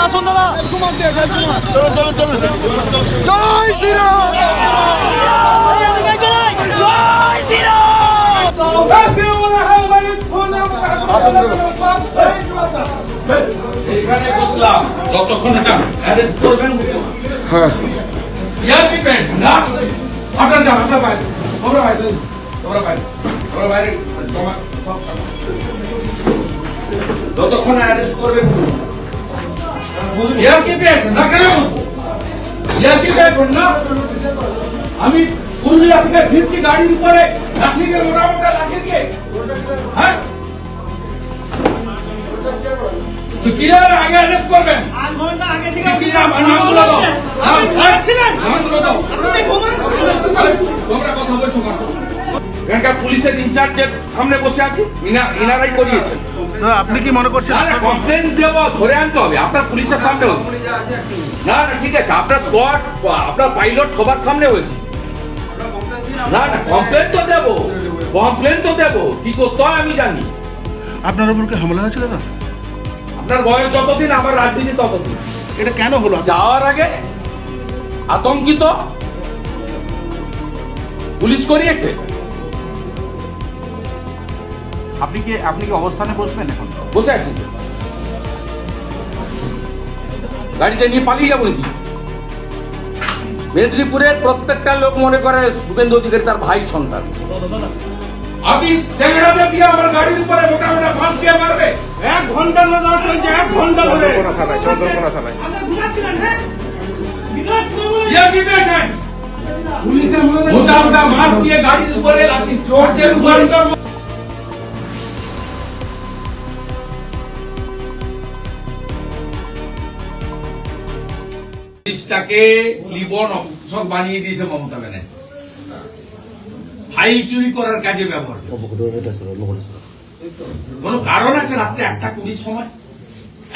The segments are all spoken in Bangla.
আসুন দাদা, চলুন চলুন চলুন। জয় শ্রীরাম। এখানে বসলাম যতক্ষণ অ্যারেস্ট করবেন। হ্যাঁ, ইয়ার কি পেয়েছেন না? আপনার যান, আপনার বাইরে, তোমরা বাইরে, তোমরা বাইরে, তোমরা বাইরে, তোমার যতক্ষণ অ্যারেস্ট করবেন। ইয়ার কি পেয়েছেন না? কেন বসবো? ইয়ার কি পেয়েছেন না? আমি পুরুলিয়া থেকে ফিরছি গাড়ির উপরে লাঠি দিয়ে, মোটা লাঠি দিয়ে। হ্যাঁ, কিরার আগে অ্যারেস্ট করবেন। 8 ঘন্টা আগে থেকে কি নাম? নামগুলো দাও। আপনি ঘুমাচ্ছিলেন? নামগুলো দাও। আপনি ঘুমান? তোমরা কথা বলছো কেন? এখানকার পুলিশের ইনচার্জের সামনে বসে আছি, ইনারাই করিয়েছেন। আপনি কি মনে করছেন? না না, কমপ্লেন দেব, ধরে আনতে হবে আপনার পুলিশের সামনে। না না, ঠিক আছে, আপনার স্কোয়াড, আপনার পাইলট সবার সামনে হয়েছে। না না, কমপ্লেন তো দেব, কমপ্লেন তো দেব, কি করতে হয় আমি জানি। আপনার উপর কি হামলা হয়েছে দাদা? আপনার বয়স যতদিন, আমার রাজনীতি ততদিন। এটা কেন হলো? যাওয়ার আগে আতঙ্কিত পুলিশ করিয়েছে। আপনি কি অবস্থানে বসবেন এখন? বসে আছি তো। গাড়িতে নিয়ে পালিয়ে যাবো নাকি? মেদিনীপুরের প্রত্যেকটা লোক মনে করে শুভেন্দু অধিকারী তার ভাই সন্তান। আমি চ্যাংড়াতে দিয়ে আমার গাড়ির উপরে মোটা মোটা ফাঁস দিয়ে মারবে। 1 ঘন্টা দাদা চলছে, 1 ঘন্টা ধরে। চন্দ্রকোনা থানায়। আপনি ঘুমাচ্ছিলেন? হ্যাঁ, বিরাট খবর। ইয়া কি পেয়েছেন? পুলিশের মোটা মোটা ফাঁস দিয়ে গাড়ির উপরে লাঠি চোরদের উপর। পুলিশটাকে লিবন অপশক বানিয়ে দিয়েছে মমতা ব্যানার্জি। ফাইল চুরি করার কাজে ব্যবহার করছে। কোন কারণ আছে? রাত্রে 1:20 সময়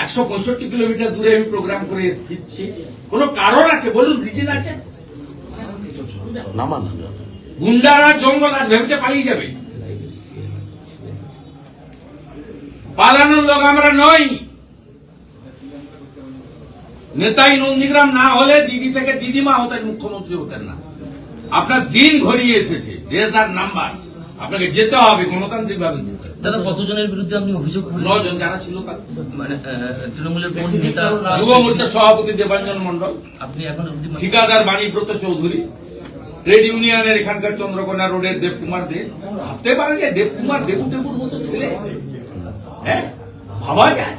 165 কিলোমিটার দূরে আমি প্রোগ্রাম করে ফিরছি, কোন কারণ আছে? বলুন, রিজন আছে? গুন্ডারা জঙ্গল আর ভেবেছে পালিয়ে যাবে। পালানোর লোক আমরা নই। নেতাই নন্দীগ্রাম না হলে দিদি থেকে দিদিমা হতেন, মুখ্যমন্ত্রী হতেন না। আপনার দিন ঘনিয়ে এসেছে, রেজার নাম্বার, আপনাকে যেতে হবে গণতান্ত্রিক ভাবে। দাদা, কতজনের বিরুদ্ধে আপনি অভিযোগ করলেন? 9 জন যারা ছিল তার, মানে তৃণমূলের কোন নেতা? যুব মোর্চার সভাপতি দেবাঞ্জন মন্ডল, আপনি এখন অবধি ঠিকাদার বাণীব্রত চৌধুরী, ট্রেড ইউনিয়নের এখানকার চন্দ্রকোনা রোডের দেবকুমার দে। ভাবতে পারে যে দেবকুমার দেবুটেবুর মতো ছেলে? হ্যাঁ, ভাবা যায়?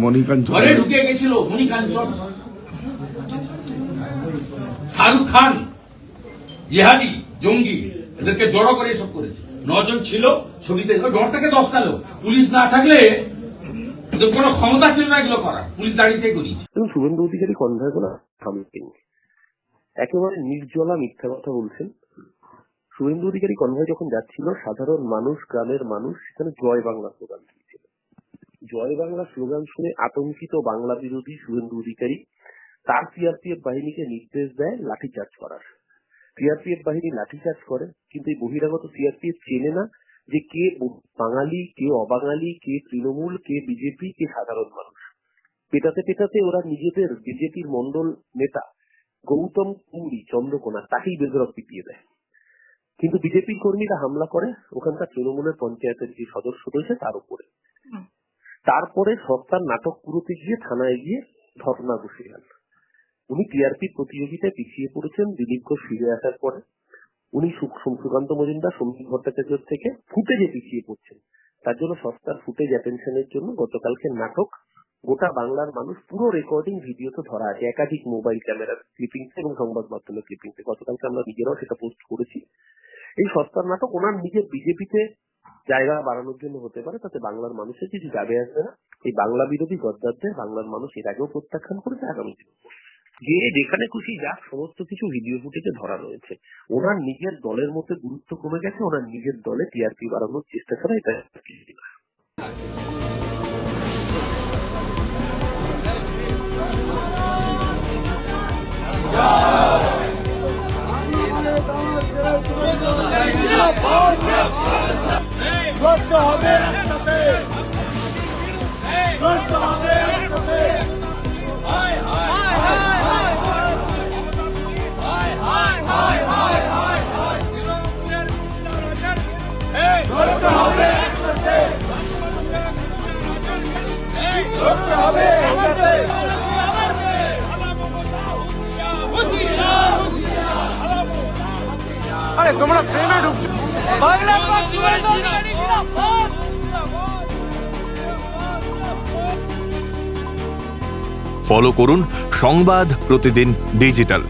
মণিকাঞ্চন ঘরে ঢুকে গেছিল মণিকাঞ্চন, শাহরুখ খান, জিহাদি, জঙ্গি, এদেরকে জড়ো করে এসব করেছে। 9 জন ছিল ছবিতে, 9 থেকে 10টা লোক। পুলিশ না থাকলে ওদের কোনো ক্ষমতা ছিল না এগুলো করার, পুলিশ দাঁড়িয়ে করিয়েছে। শুভেন্দু অধিকারী কনভয় করা সামথিং একেবারে নির্জলা মিথ্যা কথা বলছেন। শুভেন্দু অধিকারী কনভয় যখন যাচ্ছিল, সাধারণ মানুষ, গ্রামের মানুষ সেখানে জয় বাংলা স্লোগান দিয়েছিল। জয় বাংলা স্লোগান শুনে আতঙ্কিত বাংলা বিরোধী শুভেন্দু অধিকারী তার সিআরপিএফ বাহিনীকে নির্দেশ দেয় লাঠিচার্জ করার। সিআরপিএফ বাহিনী লাঠিচার্জ করে, কিন্তু এই বহিরাগত সিআরপিএফ চেনে না যে কে বাঙালি, কে অবাঙালি, কে তৃণমূল, কে বিজেপি, কে সাধারণ মানুষ। পেটাতে পেটাতে ওরা নিজেদের বিজেপির মন্ডল নেতা গৌতম কুমড়ি চন্দ্রকোনা তাকেই বেধড়ক পিটিয়ে দেয়। কিন্তু বিজেপির কর্মীরা হামলা করে ওখানকার তৃণমূলের পঞ্চায়েতের যে সদস্য রয়েছে তার উপরে। তারপরে সরকার নাটক পুরোতে গিয়ে থানায় গিয়ে ধর্ণা বসিয়ে উনি টিআরপি প্রতিযোগিতায় পিছিয়ে পড়েছেন। দিলীপ ঘোষ ফিরে আসার পরে উনি সুকান্ত মজুমদার, সমীর ভট্টাচার্যের থেকে ফুটেজে পিছিয়ে পড়ছেন। তার জন্য সরকার ফুটেজ অ্যাটেনশনের জন্য গতকালকে নাটক, গোটা বাংলার মানুষ পুরো রেকর্ডিং ভিডিও তো ধরা আছে, একাধিক মোবাইল ক্যামেরার ক্লিপিংস এবং সংবাদ মাধ্যমের ক্লিপিংস। গতকালকে আমরা নিজেরাও সেটা পোস্ট করেছি। এই সস্তার নাটক ওনার নিজের বিজেপিতে জায়গা বাড়ানোর জন্য হতে পারে, তাতে বাংলার মানুষের কিছু যাবে আসবে না। এই বাংলা বিরোধী গদ্দারদের বাংলার মানুষ এর আগেও প্রত্যাখ্যান করেছে, আগামী দিন যে যেখানে খুশি যাক সমস্ত কিছু ভিডিও ফুটেজে ধরা রয়েছে। ওনার নিজের দলের মধ্যে গুরুত্ব কমে গেছে, ওনার নিজের দলে টিআরপি বাড়ানোর চেষ্টা করা, এটা লড়তে হবে একসাথে, লড়তে হবে একসাথে। লড়তে হবে একসাথে, লড়তে হবে একসাথে। আরে তোমরা প্রেমে ঢুকছো। ফলো করুন সংবাদ প্রতিদিন ডিজিটাল।